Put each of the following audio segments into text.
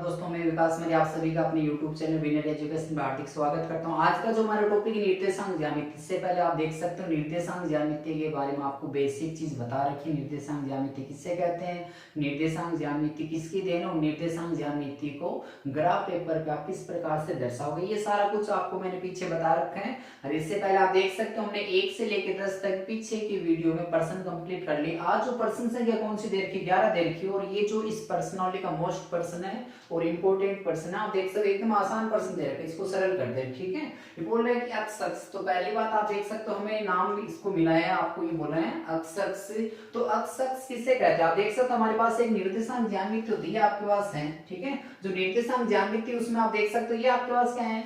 दोस्तों, मैं विकास मेरे आप सभी का अपने YouTube चैनल विनर एजुकेशन में हार्दिक स्वागत करता हूं। आज का जो हमारा टॉपिक है निर्देशांक ज्यामिति। इससे पहले आप देख सकते हो निर्देशांक ज्यामिति के बारे में आपको बेसिक चीज बता रखी है। निर्देशांक ज्यामिति किससे कहते हैं, निर्देशांक ज्यामिति किसकी देन है और निर्देशांक ज्यामिति को ग्राफ पेपर पे आप किस प्रकार से दर्शाओगे, ये सारा कुछ आपको मैंने पीछे बता रखा है। और इससे पहले आप देख सकते हो हमने 1 से लेकर 10 तक पीछे की वीडियो में प्रश्न कंप्लीट कर लिए। आज जो प्रश्न संख्या कौन सी दे रखी, 11 दे रखी है। और ये जो इस प्रश्नावली का मोस्ट प्रश्न है और इंपोर्टेंट प्रश्न है, आप देख सकते एकदम आसान प्रश्न दे रखे, इसको सरल कर दे। ठीक है, ये बोल रहे हैं कि अक्ष अक्ष। तो पहली बात आप देख सकते हो हमें नाम इसको मिला है, आपको ये बोल रहे हैं अक्ष अक्ष। तो अक्ष अक्ष किसे कहते हैं, आप देख सकते हो हमारे पास एक निर्देशांक ज्यामिति होती है, आपके पास है। ठीक है, जो निर्देशांक ज्यामिति उसमें आप देख सकते हो ये आपके पास क्या है,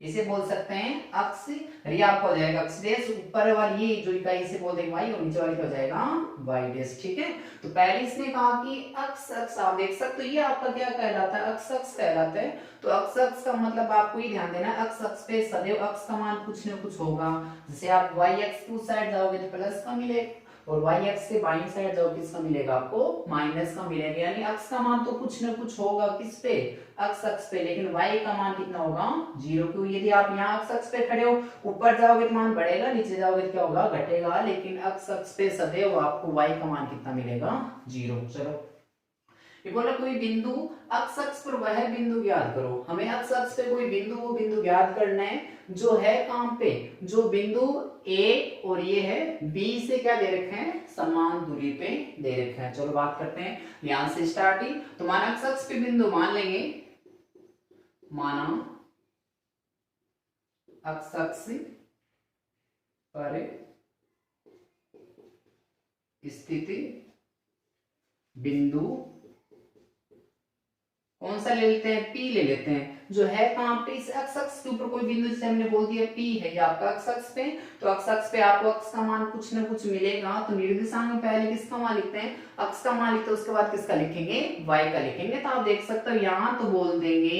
इसे बोल सकते हैं अक्ष। ये आपका हो जाएगा अक्ष डेश, ऊपर वाली ये जो इकाई इसे बोल देंगे वाई और नीचे वाली क्या हो जाएगा वाई डेश। ठीक है, तो पहले इसने कहा कि अक्ष अक्ष, आप देख सकते हो ये आपका क्या कहलाता है, अक्ष अक्ष कहलाता है। तो अक्ष अक्ष का मतलब आपको ये ध्यान देना है, अक्ष अक्ष पे सदैव अक्ष का मान कुछ न कुछ होगा। जैसे आप वाई अक्ष की उस साइड जाओगे तो प्लस का मिलेगा और वाई अक्ष के बाईं साइड जाओ किसका मिलेगा, आपको माइनस का मिलेगा। यानी अक्ष का मान तो कुछ न कुछ होगा किस पे, अक्ष अक्ष पे, लेकिन y का मान कितना होगा, 0। क्यों, यदि आप यहाँ अक्ष अक्ष पे खड़े हो, ऊपर जाओगे तो मान बढ़ेगा, नीचे जाओगे तो क्या होगा, घटेगा। लेकिन अक्ष अक्ष पे सदैव आपको y का मान कितना मिलेगा, 0। चलो ये बोला कोई बिंदु अक्ष अक्ष पर वह बिंदु ज्ञात करो। हमें अक्ष अक्ष पे कोई बिंदु, वो बिंदु ज्ञात करना है जो है कहां पे, जो बिंदु ए और ये है बी से क्या दे रखे हैं, समान दूरी पे दे रखे हैं। चलो बात करते हैं यहां से स्टार्टिंग। तो माना अक्ष अक्ष पे बिंदु मान लेंगे, माना अक्ष अक्ष पर स्थिति बिंदु कौन सा ले लेते हैं, पी ले लेते हैं, जो है कहां पे, इस अक्ष अक्ष के ऊपर कोई बिंदु, जैसे हमने बोल दिया पी है ये आपका अक्ष अक्ष पे। तो अक्ष अक्ष पे आपको अक्ष का मान कुछ न कुछ मिलेगा। तो निर्देशांक में पहले किसका मान लिखते हैं, अक्ष का मान लिखते हैं, उसके बाद किसका लिखेंगे, y का लिखेंगे। तो आप देख सकते हो यहां तो बोल देंगे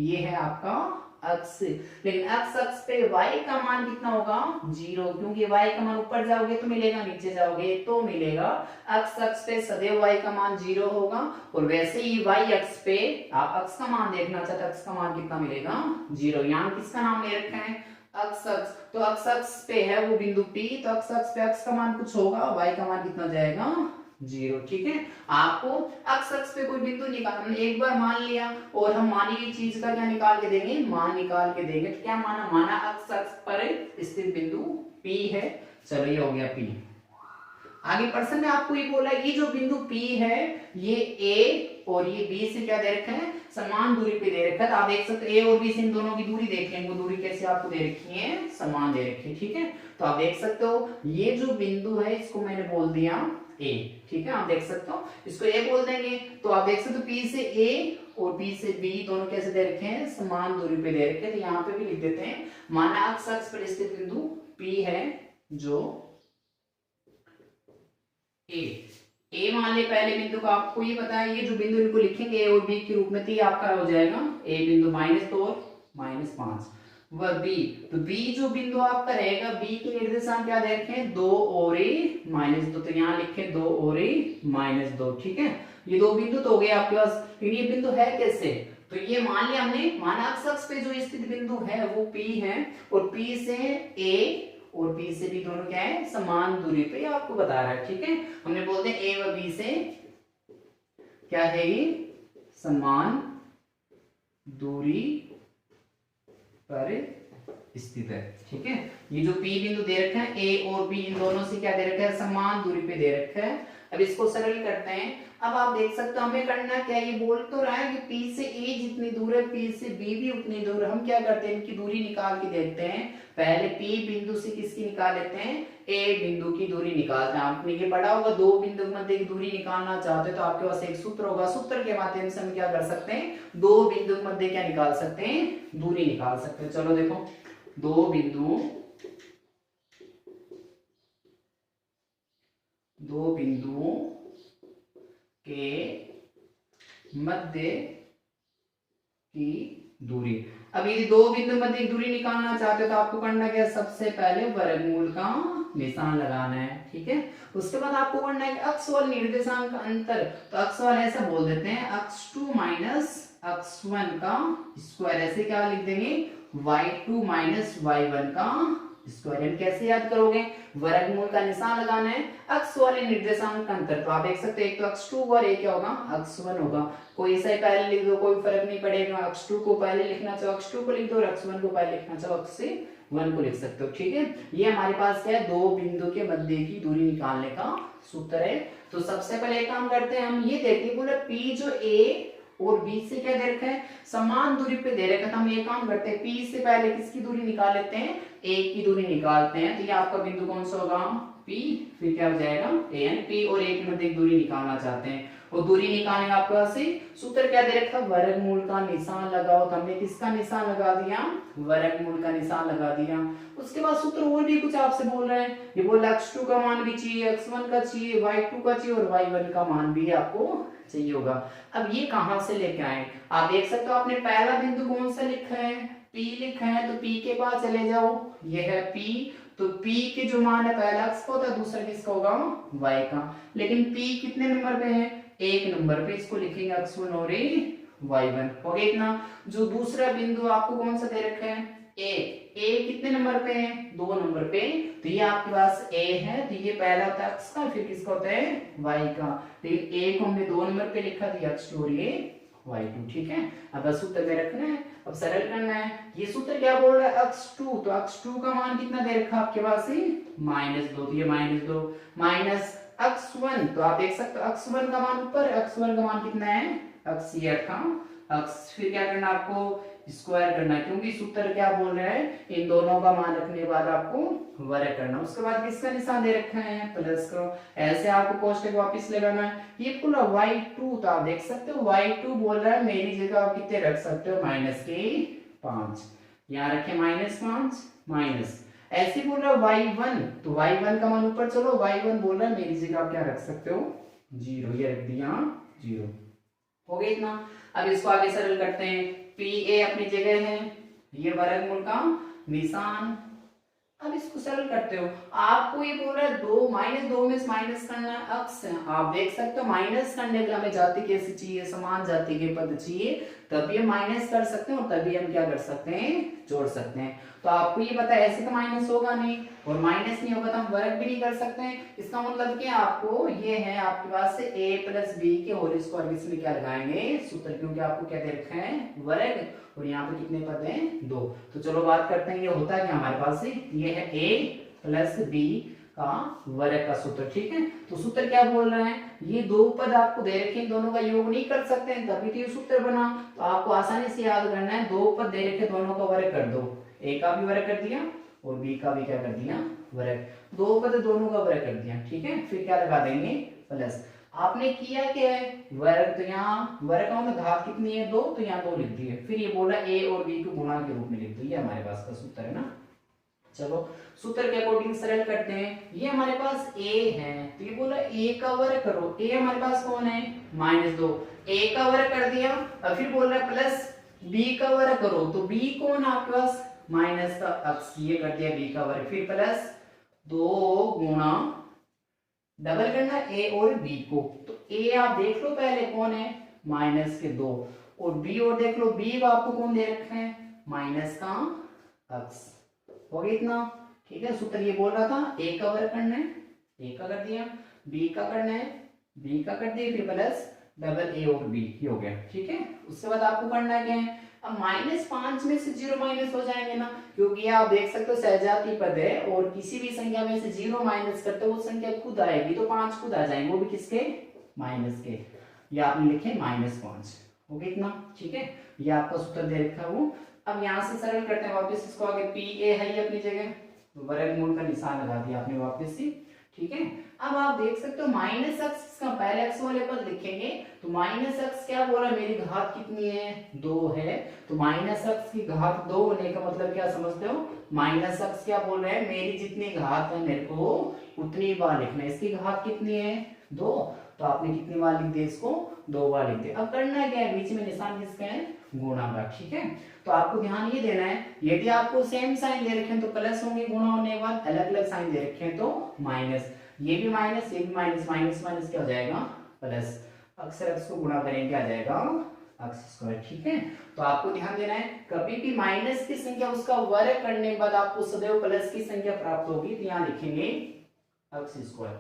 ये है आपका अक्ष, लेकिन अक्ष अक्ष पे y का मान कितना होगा, 0। क्योंकि y का मान ऊपर जाओगे तो मिलेगा, नीचे जाओगे तो मिलेगा। अक्ष अक्ष पे सदैव y का मान 0 होगा। और वैसे ही y अक्ष पे आप अक्ष का मान देखना चाहते, अक्ष का मान कितना मिलेगा, 0। यहाँ किसका नाम ले रखा है, अक्ष अक्ष। तो अक्ष अक्ष पे है वो बिंदु P, तो अक्ष अक्ष पे अक्ष का मान कुछ होगा, y का मान कितना जाएगा, 0। ठीक है, आपको अक्ष अक्ष पे कोई बिंदु निकालना, एक बार मान लिया और हम मानी हुई चीज का क्या निकाल के देंगे, मान निकाल के देंगे। तो क्या माना, माना अक्ष अक्ष पर स्थित बिंदु P है। चलो ये हो गया P। आगे प्रश्न में आपको ये बोला ये जो बिंदु P है ये A और ये B से क्या दे रखा है, समान दूरी पे दे रखा है। तो आप देख सकते हैं A और B से इन दोनों की दूरी देख लेंगे, वो दूरी कैसे आपको दे रखी है, समान दे रखी है। ठीक है, तो आप देख सकते हो ये जो बिंदु है इसको मैंने बोल दिया A। ठीक है, आप देख सकते हो इसको A बोल देंगे। तो आप देख सकते हो P से A और B से B दोनों कैसे दे रखे हैं, समान दूरी पे दे रखे हैं। तो यहाँ पे भी लिख देते हैं, माना अक्ष अक्ष पर स्थित बिंदु P है जो ए मान ले पहले बिंदु को, आपको ये पता है ये जो बिंदु इनको लिखेंगे ए और बी के रूप में, तो ये आपका हो जाएगा ए बिंदु -2 और -5, वह बी। तो बी जो बिंदु आपका रहेगा, बी के निर्देशांक क्या दे रखे हैं, 2 और -2। तो यहाँ लिखे 2 और -2। ठीक है, ये दो बिंदु तो हो गए आपके पास, लेकिन ये बिंदु है कैसे, तो ये मान लिया हमने, माना अक्ष अक्ष पे जो स्थित बिंदु है वो P है और P से A और B से भी दोनों क्या है, समान दूरी पे, आपको बता रहा है। ठीक है, हमने बोलते हैं A व B से क्या है, ये समान दूरी पर स्थित है। ठीक है, ये जो P बिंदु दे रखा है A और B इन दोनों से क्या दे रखा है, समान दूरी पे दे रखा है। अब इसको सरल करते हैं। अब आप देख सकते हो हमें करना क्या, ये बोल तो रहा है कि P से A जितनी दूर है P से B भी उतनी दूर है। हम क्या करते हैं, इनकी दूरी निकाल के देखते हैं। पहले P बिंदु से किसकी निकाल लेते हैं, A बिंदु की दूरी निकालते हैं। आपने ये पढ़ा होगा, दो बिंदु के मध्य की दूरी निकालना चाहते हो तो आपके पास एक सूत्र होगा, सूत्र के माध्यम से हम क्या कर सकते हैं, दो बिंदु के मध्य क्या निकाल सकते हैं, दूरी निकाल सकते हैं। चलो देखो, दो बिंदुओं के मध्य की दूरी। अब यदि दो बिंदु मध्य की दूरी निकालना चाहते हो तो आपको करना क्या है, सबसे पहले वर्गमूल का निशान लगाना है, ठीक है। उसके बाद आपको करना है अक्ष और निर्देशांक का अंतर, तो अक्ष वाले ऐसा बोल देते हैं अक्ष 2 माइनस अक्ष 1 का स्क्वायर, ऐसे क्या लिख देंगे y2 माइनस y1 का स्क्वायर। कैसे याद करोगे, वर्गमूल का निशान लगाना है, अक्ष वाले निर्देशांक का अंतर, तो आप देख सकते हैं एक तो अक्ष 2 और एक क्या होगा अक्ष 1 होगा, कोई ऐसा ही पहले लिख दो, कोई फर्क नहीं पड़ेगा, अक्ष 2 को पहले लिखना चाहो अक्ष 2 को लिख दो और अक्ष 1 को पहले लिखना चाहो अक्ष 1 को लिख सकते हो, ठीक है। ये हमारे पास क्या है, दो बिंदु के मध्य की दूरी निकालने का सूत्र है। तो सबसे पहले एक काम करते हैं, हम ये देखते हैं बोले P जो A और B से क्या दे रखा है, समान दूरी पे दे रखा है, तो हम ये काम करते हैं P से पहले किसकी दूरी निकाल लेते हैं, A की दूरी निकालते हैं। तो ये आपका बिंदु कौन सा होगा P, फिर क्या हो जाएगा A, यानी P और A के मध्य एक दूरी निकालना चाहते हैं, और दूरी निकालने का आपके पास सूत्र क्या दे रखा, वर्गमूल का निशान लगाओ, तो हमने किसका निशान लगा दिया, वर्गमूल का निशान लगा दिया। उसके बाद सूत्र और भी कुछ आपसे बोल रहे हैं, ये बोल रहा x2 का मान भी चाहिए, x1 का चाहिए, y2 का चाहिए और y1 का मान भी आपको चाहिए होगा। अब ये कहां से लेके आए, आप देख सकते हो आपने पहला बिंदु कौन सा लिखा है, P लिखा है, तो P के पास चले जाओ, ये है P, तो P के जो मान है पहला अक्ष का होता है, दूसरा किसका होगा y का, लेकिन P कितने नंबर पे है, एक नंबर पे, इसको लिखेंगे x1 और y1 हो गया इतना। जो दूसरा बिंदु आपको कौन सा दे रखा है A कितने नंबर पे है, दो नंबर पे, तो ये आपके पास A है, तो ये पहला होता है अक्ष का, फिर किसका होता है y का, तो A को हमने दो नंबर पे लिखा, तो x2 और ये y2, ठीक है। अब बस सूत्र में रखना है, अब सरल करना है। ये सूत्र क्या बोल रहा है, x2, तो x2 का मान कितना दे रखा आपके पास -2, तो ये -2 माइनस x1, तो आप देख सकते हो x1 का मान ऊपर, x1 का मान कितना है x ये रखा, x फिर क्या करना आपको स्क्वायर करना है, क्योंकि सूत्र क्या बोल रहा है, इन दोनों का मान रखने के बाद आपको वर्ग करना। उसके बाद किसका निशान दे रखा है प्लस का, ऐसे आपको कोष्टक वापस लगाना है। ये पूरा y2, तो आप देख सकते हो y2 बोल रहा है मेरी जगह आप कितने रख सकते हो -5, यहाँ रखे -5 माइनस, ऐसे बोल रहा है y1, तो y1 का मान ऊपर चलो, y1 बोल रहा है मेरी जगह आप क्या रख सकते हो 0, ये रख दिया 0 हो गया इतना। अब इसको आगे सरल करते हैं, PA अपनी जगह है, ये वर्गमूल का निशान, अब इसको सरल करते हो, आपको ये बोल रहा है -2 में माइनस करना है अक्ष, आप देख सकते हो माइनस करने के लिए हमें जाति कैसी चाहिए, समान जाति के पद चाहिए, तभी हम माइनस कर सकते हैं और तभी हम क्या कर सकते हैं जोड़ सकते हैं। तो आपको ये पता है ऐसे तो माइनस होगा नहीं, और माइनस नहीं होगा तो हम वर्ग भी नहीं कर सकते हैं। इसका मतलब कि आपको ये है आपके पास से a प्लस बी के होल स्क्वायर, इसमें क्या लगाएंगे सूत्र, क्योंकि आपको क्या दे रखा है वर्ग, और यहाँ पे कितने पद हैं 2। तो चलो बात करते हैं ये होता है क्या हमारे पास से, ये है a प्लस बी का वर्ग का सूत्र, ठीक है। तो सूत्र क्या बोल रहे हैं, ये दो पद आपको दे रखे हैं, दोनों का योग नहीं कर सकते हैं, तभी तो ये सूत्र बना। तो आपको आसानी से याद करना है, दो पद दे रखे दोनों का वर्ग कर दो, a का भी वर्ग कर दिया और b का भी क्या कर दिया वर्ग, दो पद दोनों का वर्ग कर दिया, ठीक है। फिर क्या लगा देंगे प्लस, आपने किया क्या है वर्ग, तो यहाँ वर्ग का मतलब घात कितनी है 2, तो यहाँ 2 लिख दिए, फिर ये बोला a और b को गुणा के रूप में लिख दो, ये हमारे पास का सूत्र है ना। चलो सूत्र के अकॉर्डिंग सरल करते हैं, ये हमारे पास a है, तो ये बोला a का वर्ग करो, a हमारे पास कौन है -2, a का वर्ग कर दिया, और फिर बोल रहा है प्लस b का वर्ग करो, तो b कौन आपके पास माइनस का अक्ष, ये कर दिया b का वर्ग, फिर प्लस 2 गुणा डबल करना a और b को, तो a आप देख लो पहले कौन है -2, और b और देख लो b का आपको कौन दे रखा है माइनस का अक्ष, हो गया इतना, ठीक है। सूत्र ये बोल रहा था a का वर्ग करना है, a का कर दिया, b का करना है, b का कर दिया, फिर प्लस डबल a और b, ये हो गया, ठीक है। उसके बाद आपको करना क्या है, अब -5 में से 0 माइनस हो जाएंगे ना, क्योंकि आप देख सकते हो सहजाती पद है, और किसी भी संख्या में से 0 माइनस करते हो वो संख्या खुद आएगी, तो 5 खुद आ जाएंगे, वो भी किसके माइनस के, ये आपने लिखे -5, हो गया इतना, ठीक है। ये आपका सूत्र दे रखा है वो। अब यहाँ से सरल करते हैं वापस इसको, आगे PA है अपनी जगह, वर्गमूल का निशान लगा दिया आपने वापस से, ठीक है। अब आप देख सकते हो माइनस अक्ष का पहले अक्ष वाले पद लिखेंगे, तो माइनस अक्ष क्या बोला मेरी घात कितनी है 2 है, तो माइनस अक्ष की घात 2 होने का मतलब क्या समझते हो, माइनस अक्ष क्या बोल रहे हैं मेरी जितनी घात है मेरे को उतनी बार लिखना है, इसकी घात कितनी है 2, तो आपने कितनी बार लिख दिया इसको दो बार लिख दिया। अब करना क्या है, बीच में निशान किसका है, गुणा का, ठीक है। तो आपको ध्यान ये देना है, यदि आपको सेम साइन दे रखे हैं तो प्लस होंगे गुणा होने के बाद, अलग अलग साइन दे रखे हैं तो माइनस, ये भी माइनस ये भी माइनस, माइनस माइनस क्या हो जाएगा प्लस, अक्सर इसको गुणा करेंगे क्या आ जाएगा एक्स स्क्वायर, ठीक है। तो आपको ध्यान देना है, कभी भी माइनस की संख्या उसका वर्ग करने के बाद आपको सदैव प्लस की संख्या प्राप्त होगी, तो यहाँ लिखेंगे एक्स स्क्वायर,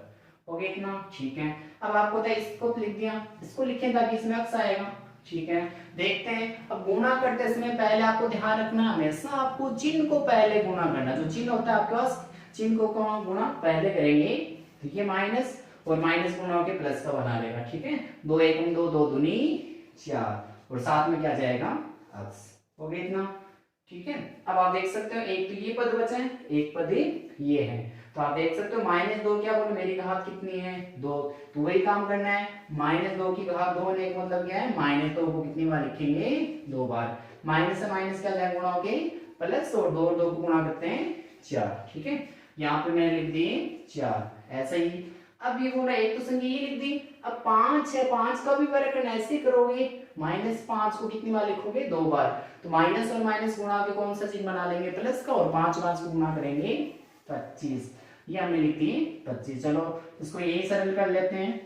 हो गया इतना, ठीक है। अब आपको पता है इसको लिख दिया, इसको लिखें ताकि इसमें एक्स आएगा, ठीक है। देखते हैं, अब गुणा करते समय पहले आपको ध्यान रखना, हमेशा आपको चिन्ह को पहले गुणा करना, जो चिन्ह होता है आपके पास चिन्ह को गुणा पहले करेंगे, तो ये माइनस और माइनस गुणा होकर प्लस का बना लेगा, ठीक है। दो एक दो, दो दूनी चार, और साथ में क्या जाएगा एक्स, हो गया इतना, ठीक है। अब आप देख सकते हो एक तो ये पद बचा है, एक पद ये है, तो आप देख सकते हो माइनस दो क्या बोले, मेरी घात कितनी है दो, तो वही काम करना है, माइनस दो की घात दो होने का मतलब क्या है, माइनस दो को कितनी बार लिखेंगे दो बार, माइनस से माइनस क्या जाएगा गुणा होके प्लस, और दो दो को गुणा करते हैं चार, ठीक है। यहाँ पे मैंने लिख दिए चार, ऐसा ही। अब ये बोला एक तो संख्या ये लिख दी, अब पांच है, पांच का भी वर्ग करना, ऐसे करोगे, माइनस पांच को कितनी बार लिखोगे दो बार, तो माइनस और माइनस गुणा के कौन सा चिन्ह बना लेंगे प्लस का, और पांच पांच को गुणा करेंगे 25, ये हमने लिख दी 25। चलो इसको यही सरल कर लेते हैं।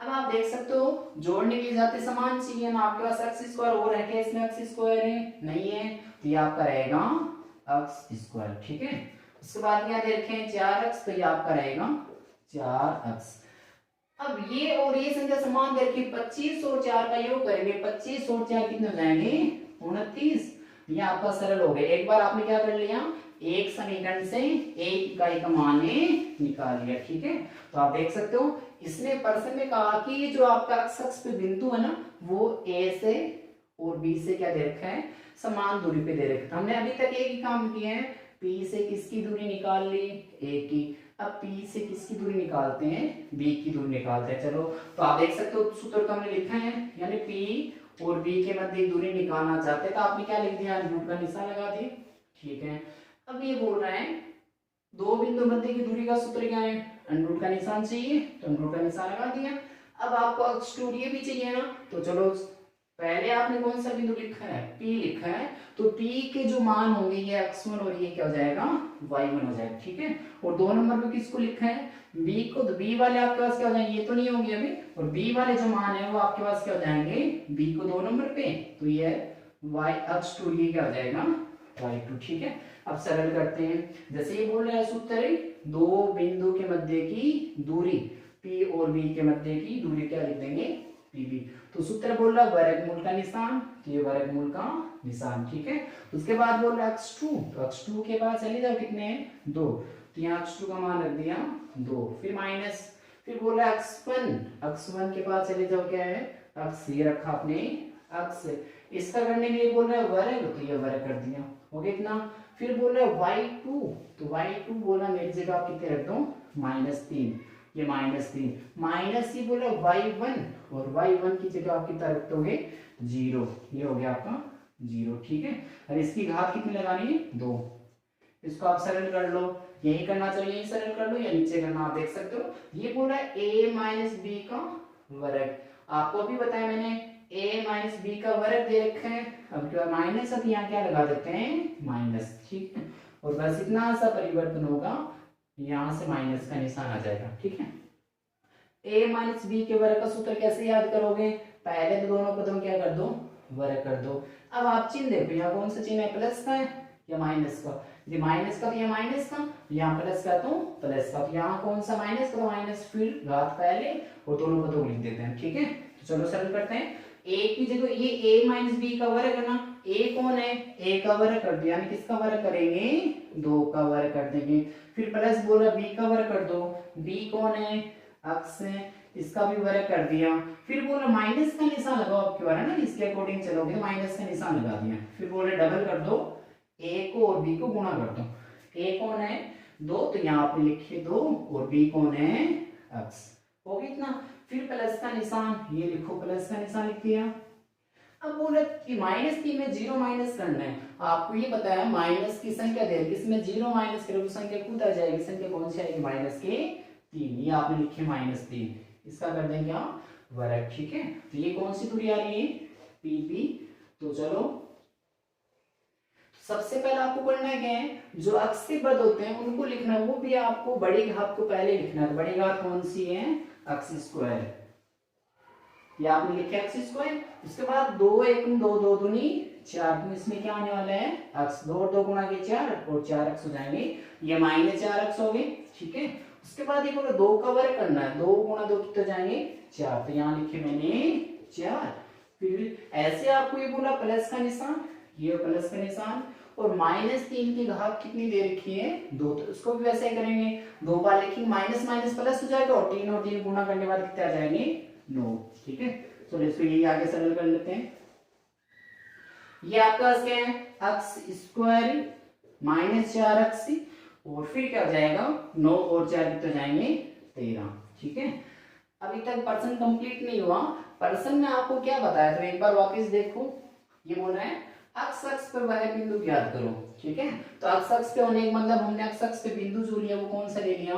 अब आप देख सकते हो जोड़ने के लिए जाते समान चाहिए ना, आपके पास एक्स स्क्वायर और है क्या, इसमें एक्स स्क्वायर है नहीं है, तो ये आपका रहेगा एक्स स्क्वायर, ठीक है। उसके बाद क्या दे रखे हैं 4x, तो ये आपका रहेगा 4x। अब ये और ये संख्या समान दे रखी, 25 और 4 का योग करेंगे, 25 और 4 कितने हो जाएंगे 29, ये आपका सरल हो गया। एक बार आपने क्या कर लिया, एक समीकरण से एक इकाई का मान निकाल लिया, ठीक है। तो आप देख सकते हो इसने प्रश्न में कहा कि जो आपका अक्ष पे बिंदु है ना, वो ए से और बी से क्या दे रखा है, समान दूरी पे दे रखा है। हमने अभी तक एक ही काम किया है, P से किसकी दूरी निकाल ली, A की। अब P से किसकी दूरी निकालते हैं, B की दूरी निकालते हैं। चलो तो आप देख सकते हो सूत्र तो हमने लिखा है, यानी P और B के मध्य दूरी निकालना चाहते हैं, तो आपने क्या लिख दिया, रूट का निशान लगा दिया, ठीक है। अब ये बोल रहा है दो बिंदु मध्य की दूरी का सूत्र क्या है, अंडरूट का निशान चाहिए, तो अंडरूट का निशान लगा दिया। अब आपको अक्ष ये भी चाहिए ना, तो चलो पहले आपने कौन सा बिंदु लिखा है, P लिखा है, तो P के जो मान होंगे ये x1 और ये क्या हो जाएगा y1 हो जाएगा, ठीक है। और दो नंबर पे किसको लिखा है, B को, तो B वाले आपके पास क्या हो जाएंगे, ये तो नहीं होंगे अभी, और B वाले जो मान है वो आपके पास क्या हो जाएंगे, B को दो नंबर पे, तो ये y x2 ये क्या हो जाएगा y2, ठीक है। अब सरल करते हैं, जैसे ये बोल रहा है सूत्र दो बिंदु के मध्य की दूरी, P और B के मध्य की दूरी क्या लिख देंगे PB। तो सूत्र बोल रहा है वर्गमूल का निशान, तो ये वर्गमूल का निशान, ठीक है। उसके बाद बोल रहा है x2, तो x2 के पास चले जाओ कितने हैं दो, तो यहाँ x2 का मान रख दिया दो, फिर माइनस, फिर बोल रहा है x1 के पास चले जाओ, क्या है x, ये रखा आपने x, इसका करने के लिए बोल रहा है वर्ग, तो ये वर्ग कर दिया, हो गया इतना। फिर बोल रहा है y2, तो y2 बोला मेरी जगह आप कितने रख दो -3, ये -3, माइनस ये बोला y1, और y1 की जगह आप कितना रख दोगे 0, ये हो गया आपका 0, ठीक है। अब इसकी घात कितनी लगानी है 2, इसको आप सरल कर लो, यही करना चाहिए, यही सरल कर लो या नीचे करना, आप देख सकते हो। ये बोला a माइनस बी का वर्ग, आपको अभी बताया मैंने a माइनस बी का वर्ग दे रखा है, अब क्या माइनस, अब यहाँ क्या लगा देते हैं माइनस, ठीक है। और बस इतना सा परिवर्तन होगा, यहाँ से माइनस का निशान आ जाएगा, ठीक है। a माइनस बी के वर्ग का सूत्र कैसे याद करोगे, पहले तो दोनों पदों क्या कर दो वर्ग कर दो। अब आप चिन्ह देखो, यहाँ कौन सा चिन्ह है, प्लस का है या माइनस का, यदि माइनस का तो यहाँ माइनस का, यहाँ प्लस का तो प्लस का, तो यहाँ कौन सा माइनस का तो माइनस, फिर घात पहले और दोनों पदों को लिख देते हैं, ठीक है। तो चलो सरल करते हैं, a की जगह ये a माइनस बी का वर्ग है ना, a कौन है, a का वर्ग कर दिया, यानी किसका वर्ग करेंगे 2 का वर्ग कर देंगे, फिर प्लस बोला b का वर्ग कर दो, b कौन है x है, इसका भी वर्ग कर दिया, फिर बोला माइनस का निशान लगाओ, आपके बारे ना इसके अकॉर्डिंग चलोगे तो माइनस का निशान लगा दिया, फिर बोले डबल कर दो, a को और b को गुणा कर दो, a कौन है 2, तो यहाँ आपने लिखे 2, और b कौन है x, हो गया इतना। फिर प्लस का निशान, ये लिखो प्लस का निशान लिख दिया। अब बोले कि -3 में 0 माइनस करना है, आपको ये बताया माइनस की संख्या दे, इसमें 0 माइनस करोगे तो संख्या खुद आ जाएगी, संख्या कौन सी आएगी -3, ये आपने लिखे -3, इसका कर देंगे आप वर्ग, ठीक है। तो ये कौन सी दूरी आ रही है, पीबी। तो चलो सबसे पहले आपको करना है क्या है, जो अक्ष से बद्ध होते हैं उनको लिखना है, वो भी आपको बड़ी घात को पहले लिखना है। बड़ी घात कौन सी है, अक्ष स्क्वायर, ये आपने लिखा अक्ष स्क्वायर। उसके बाद 2 1 2 2 दूनी 4, तो इसमें क्या आने वाला है, अक्ष 2 और 2 गुणा के 4 और 4 अक्ष हो जाएंगे, ये -4 अक्ष हो गए, ठीक है। उसके बाद ये बोला 2 का वर्ग करना है, 2 गुणा 2 कितने जाएंगे 4, तो यहाँ लिखे मैंने 4। फिर ऐसे आपको ये बोला प्लस का निशान, ये प्लस का निशान, और -3 की घात कितनी दे रखी है 2, तो उसको भी वैसे ही करेंगे, 2 बार लिखेंगे माइनस माइनस प्लस हो जाएगा, और 3 और 3 गुणा करने के बाद कितने आ जाएंगे 9, ठीक है। चलो इसको ये आगे सरल कर लेते हैं। ये आपका क्या है, अक्ष स्क्वायर -4 अक्ष, और फिर क्या हो जाएगा 9 और 4 कितने जाएंगे 13, ठीक है। अभी तक पर्सन कंप्लीट नहीं हुआ, पर्सन में आपको क्या बताया, तो एक बार वापस देखो। ये बोल रहे हैं अक्ष अक्ष पर वह बिंदु ज्ञात करो, ठीक है। तो अक्ष अक्ष पे होने का मतलब हमने अक्ष अक्ष पे बिंदु जो लिया वो कौन सा ले लिया,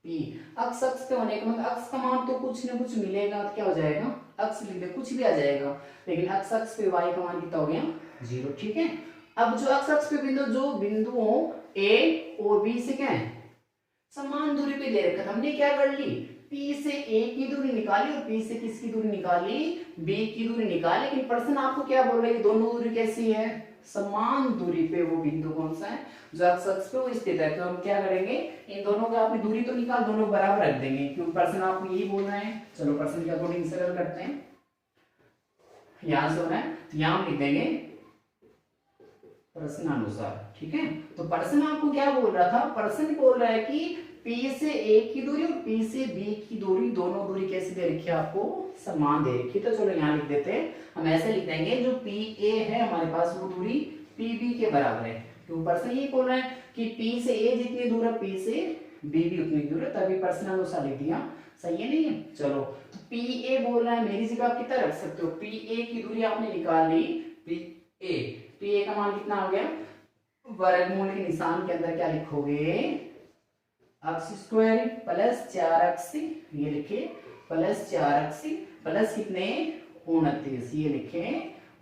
P। अक्ष अक्ष पे होने का मतलब अक्ष का मान तो कुछ न कुछ मिलेगा, तो क्या हो जाएगा अक्ष लिख दे, कुछ भी आ जाएगा, लेकिन अक्ष अक्ष पे y का मान कितना हो गया 0, ठीक है। अब जो अक्ष अक्ष पे बिंदु, जो बिंदु हो A और B से क्या है समान दूरी पे ले रखा, हमने क्या कर ली, P से A की दूरी निकाली और P से किसकी दूरी निकाली, B की दूरी निकाली। लेकिन प्रश्न आपको क्या बोल रहा है, दोनों दूरी कैसी है, समान दूरी पे वो बिंदु कौन सा है, जो अक्ष अक्ष पे वो स्थित है। तो हम क्या करेंगे, इन दोनों का आपने दूरी तो निकाल, दोनों बराबर रख देंगे, क्योंकि प्रश्न आपको यही बोल रहे हैं। चलो प्रश्न के अकॉर्डिंग सरल करते हैं, यहां से हो रहा है तो यहां लिख देंगे प्रश्नानुसार, ठीक है। तो प्रश्न आपको क्या बोल रहा था, प्रश्न बोल रहा है कि P से A की दूरी और P से B की दूरी, दोनों दूरी कैसे दे रखी है आपको, समान दे रखी है। तो चलो यहाँ लिख देते हैं, हम ऐसे लिख देंगे जो PA है हमारे पास वो दूरी PB के बराबर है। तो प्रश्न ये बोल रहा है कि P से A जितनी दूर है P से B भी उतनी दूर है, तभी प्रश्नानुसार लिख दिया, सही है नहीं है। चलो तो PA बोल रहा है, मेरी जगह आप कितना रख सकते हो, PA की दूरी आपने निकाल ली, PA का मान कितना हो गया, वर्गमूल के निशान के अंदर क्या लिखोगे, अक्ष स्क्वायर प्लस 4 अक्ष, ये लिखे प्लस 4 अक्ष प्लस कितने 29, ये लिखे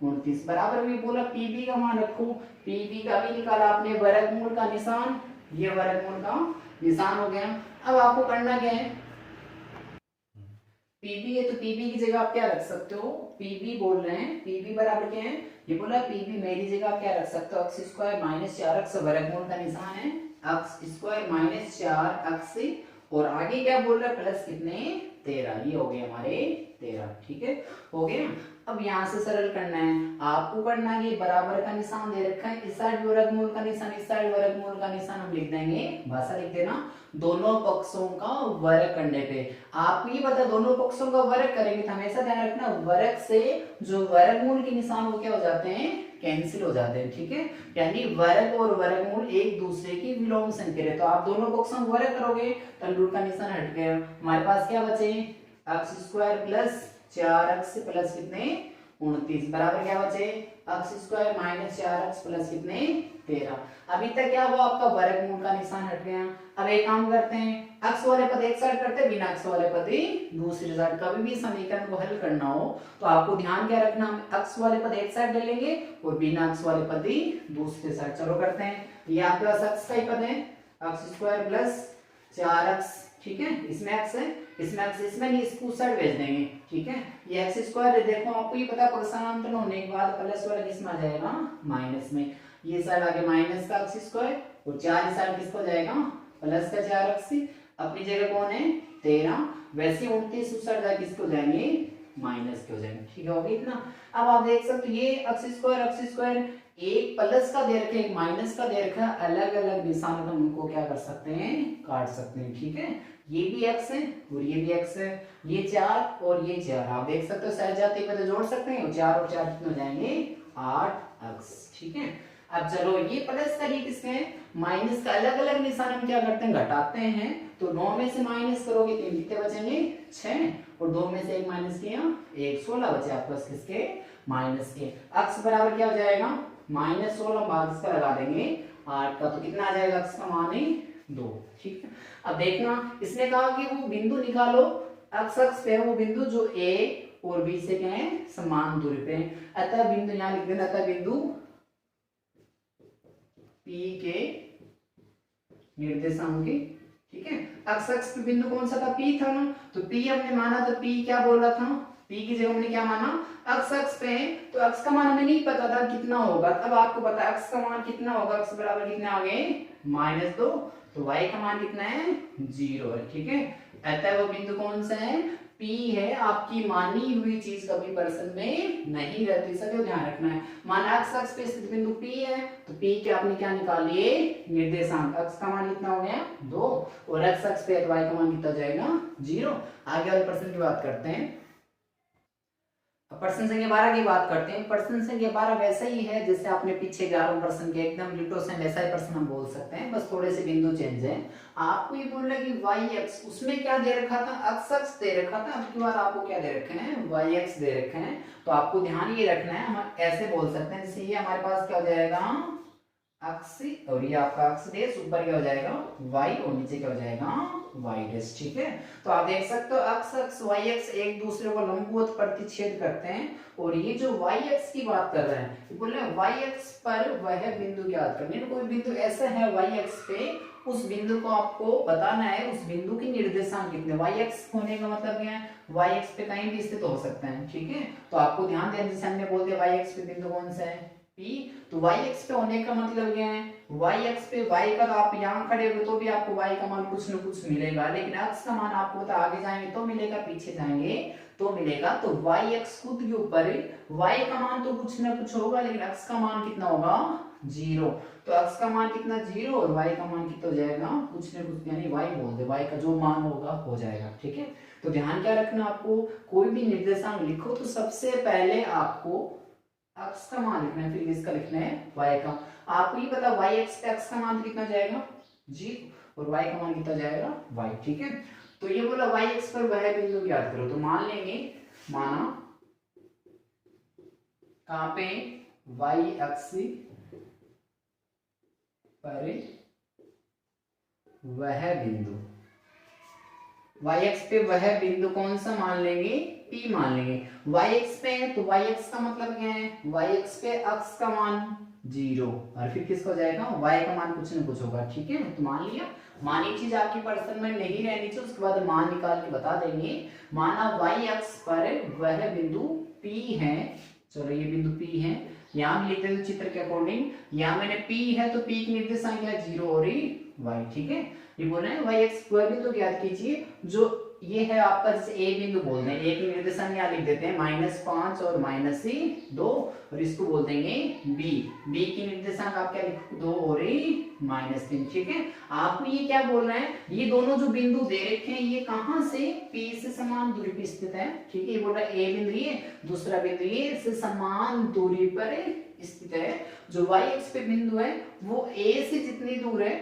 29 बराबर भी बोला पीबी का मान रखो, पीबी का भी निकाला आपने वर्गमूल का निशान, ये वर्गमूल का निशान हो गया। अब आपको करना क्या है, पीबी है तो पीबी की जगह आप क्या रख सकते हो, पीबी बोल रहे हैं, पीबी बराबर क्या है, ये बोला पीबी, मेरी जगह आप क्या रख सकते हो, अक्ष स्क्वायर -4 अक्ष, वर्गमूल का निशान है अक्ष स्क्वायर -4 अक्ष, और आगे क्या बोल रहा है प्लस कितने 13, ये हो गए हमारे 13, ठीक है हो गया। अब यहाँ से सरल करना है, आपको करना है, ये बराबर का निशान दे रखा है, इस साइड वर्गमूल का निशान, इस साइड वर्गमूल का निशान, हम लिख देंगे, भाषा लिख देना, दोनों पक्षों का वर्ग करने पे। आपको ये पता दोनों पक्षों का वर्ग करेंगे तो हमेशा ध्यान रखना, वर्ग से जो वर्गमूल के निशान वो क्या हो जाते हैं, कैंसिल हो जाते हैं, ठीक है। यानी वर्ग और वर्गमूल एक दूसरे की विलोम संख्या है, तो आप दोनों पक्षों को वर्ग करोगे तो रूट का निशान हट गया, हमारे पास क्या बचे, अक्ष स्क्वायर प्लस 4 अक्ष प्लस कितने 29 बराबर क्या बचे, अक्ष स्क्वायर -4 अक्ष प्लस कितने 13। अभी तक क्या हुआ, आपका वर्गमूल का निशान हट गया। अब एक काम करते हैं, अक्ष वाले पद एक साइड करते हैं, बिना अक्ष वाले पद दूसरी साइड। कभी भी समीकरण को हल करना हो तो आपको ध्यान क्या रखना, हम अक्ष वाले पद एक साइड ले लेंगे और बिना अक्ष वाले पद दूसरी साइड। चलो करते हैं, ये आपके पास अक्ष का ही पद है, अक्ष स्क्वायर प्लस 4 अक्ष, ठीक है, इसमें अक्ष है, इसमें अक्ष, इसमें नहीं, इसको साइड भेज देंगे, ठीक है। ये एक्स स्क्वायर देखो, आपको ये पता प्रसानांतर होने के बाद प्लस वाला किसमें आ जाएगा, माइनस में, ये साइड आगे माइनस का अक्ष स्क्वायर और 4 साइड किसको जाएगा, प्लस का 4 अक्ष, अपनी जगह कौन है 13, वैसे 29 उस साइड जाके किसको जाएंगे, माइनस के हो जाएंगे, ठीक है, हो गया इतना। अब आप देख सकते हो ये अक्ष स्क्वायर एक प्लस का दे रखा है, एक माइनस का दे रखा है, अलग अलग निशान हम उनको क्या कर सकते हैं, काट सकते हैं, ठीक है। ये भी x है और ये भी x है, ये 4 और ये 4, आप देख सकते हो सहजाती पे तो जोड़ सकते हैं, 4 और 4 कितने हो जाएंगे 8 x, ठीक है। अब चलो ये प्लस का ये किसके हैं, माइनस का, अलग अलग निशान हम क्या करते हैं, घटाते हैं, तो 9 में से माइनस करोगे तो कितने बचेंगे 6, और 2 में से 1 माइनस किया 1, 16 बचे आपके पास किसके, माइनस के। अक्ष बराबर क्या हो जाएगा, -16 भाग इसका लगा देंगे 8 का, तो कितना आ जाएगा अक्ष का मान 2, ठीक है। अब देखना, इसने कहा कि वो बिंदु निकालो एक्स अक्ष पे है वो बिंदु जो ए और बी से क्या है, समान दूरी पे है। अतः बिंदु यहां लिख देना, अतः बिंदु पी के निर्देशांक, ठीक है। एक्स अक्ष पे बिंदु कौन सा था, पी था ना, तो पी हमने माना, तो पी क्या बोल रहा था, पी की जगह हमने क्या माना, एक्स अक्ष पे, तो एक्स का मान हमें नहीं पता था कितना होगा, तब आपको पता है एक्स का मान कितना होगा, एक्स बराबर कितने आ गए -2, तो वाई का मान कितना है 0 है, ठीक है। अतः वो बिंदु कौन सा है, P है। आपकी मानी हुई चीज कभी प्रश्न में नहीं रहती, सभी ध्यान रखना है। माना एक्स अक्ष पे स्थित बिंदु P है, तो P के आपने क्या निकाल लिए, निर्देशांक, एक्स का मान कितना हो गया 2, और एक्स अक्ष पे y का मान कितना जाएगा 0। आगे वाले प्रश्न की बात करते हैं। प्रश्न संख्या 12 की बात करते हैं। प्रश्न संख्या 12 वैसा ही है जैसे आपने पीछे 11 प्रश्न के, एकदम डिटो सेम वैसा ही प्रश्न हम बोल सकते हैं, बस थोड़े से बिंदु चेंज है। आपको ये बोल रहा है कि वाई एक्स, उसमें क्या दे रखा था, एक्स अक्ष दे रखा था, अब की बार आपको क्या दे रखे हैं, वाई एक्स दे रखे हैं। तो आपको ध्यान ये रखना है, हम ऐसे बोल सकते हैं जैसे ये हमारे पास क्या हो जाएगा अक्ष, और ये आपका अक्ष डेश, ऊपर क्या हो जाएगा y, और नीचे क्या हो जाएगा y डेश, ठीक है। तो आप देख सकते हो अक्ष अक्ष y एक्स एक दूसरे को लंबवत प्रतिच्छेद करते हैं, और ये जो y एक्स की बात कर रहे हैं, बोल रहे हैं y एक्स पर वह बिंदु ज्ञात करने, कोई बिंदु ऐसा है y एक्स पे, उस बिंदु को आपको बताना है, उस बिंदु की निर्देशांक कितने, y एक्स होने का मतलब क्या है, y एक्स पे कहीं भी स्थित हो सकता है, ठीक है। तो आपको ध्यान देना, जैसे हमने बोल दिया y एक्स पे बिंदु कौन सा है P, तो y एक्स पे होने का मतलब क्या है, y एक्स पे y का, तो आप यहाँ खड़े हो तो भी आपको y का मान कुछ न कुछ मिलेगा, लेकिन x का मान आपको पता आगे जाएंगे तो मिलेगा, पीछे जाएंगे तो मिलेगा। तो y एक्स खुद के ऊपर y का मान तो कुछ न कुछ होगा, लेकिन x का मान कितना होगा 0, तो x का मान कितना 0 और y का मान कितना हो जाएगा कुछ न कुछ, यानी y बोल दे, y का जो मान होगा हो जाएगा, ठीक है। तो ध्यान क्या रखना, आपको कोई भी निर्देशांक लिखो तो सबसे पहले आपको x का मान लिखना है, फिर इसका लिखना है y का। आपको ये पता y एक्स पे x का मान कितना जाएगा 0, और y का मान कितना जाएगा y, ठीक है। तो ये बोला y एक्स पर वह बिंदु ज्ञात करो, तो मान लेंगे, माना कहां पे y एक्स पर वह बिंदु, y एक्स पे वह बिंदु कौन सा मान लेंगे, P मान लेंगे। y एक्स पे है तो y एक्स का मतलब क्या है, y एक्स पे x का मान 0, और फिर किसका हो जाएगा y का मान कुछ न कुछ होगा, ठीक है। तो मान लिया, मानी चीज आपकी प्रश्न में नहीं रहनी चाहिए, उसके बाद मान निकाल के बता देंगे। माना y एक्स पर वह बिंदु P है, चलो ये बिंदु P है, यहाँ भी लिख देते चित्र के अकॉर्डिंग, यहाँ मैंने P है तो P की निर्देशांक क्या 0 और y, ठीक है। ये बोल रहे हैं y एक्स वह बिंदु ज्ञात कीजिए जो ये है आपका, जैसे a बिंदु बोल दें, a की निर्देशांक यहाँ लिख देते हैं -5 और -2, और इसको बोल देंगे b की निर्देशांक आप क्या लिखो 2 और -3, ठीक है। आपको ये क्या बोल रहे हैं, ये दोनों जो बिंदु दे रखे हैं ये कहां से, p से समान दूरी पर स्थित है, ठीक है। ये बोल रहा है a बिंदु ये, दूसरा बिंदु ये से समान दूरी पर स्थित है। जो y एक्स पे बिंदु है वो a से जितनी दूर है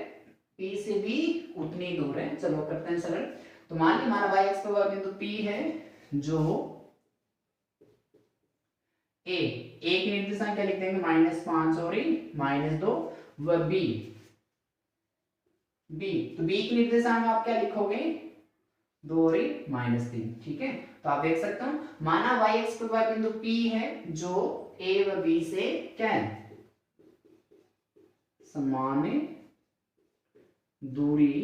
P से भी उतनी दूर है। चलो करते हैं सरल, तो मान ली हमारा y एक्स पे वह बिंदु P है जो a की निर्देशांक क्या लिख देंगे -5 और -2, वह b तो b की निर्देशांक आप क्या लिखोगे 2 और -3, ठीक है। तो आप देख सकते हो, माना y एक्स पे वह बिंदु P है जो a व b से क्या है समान दूरी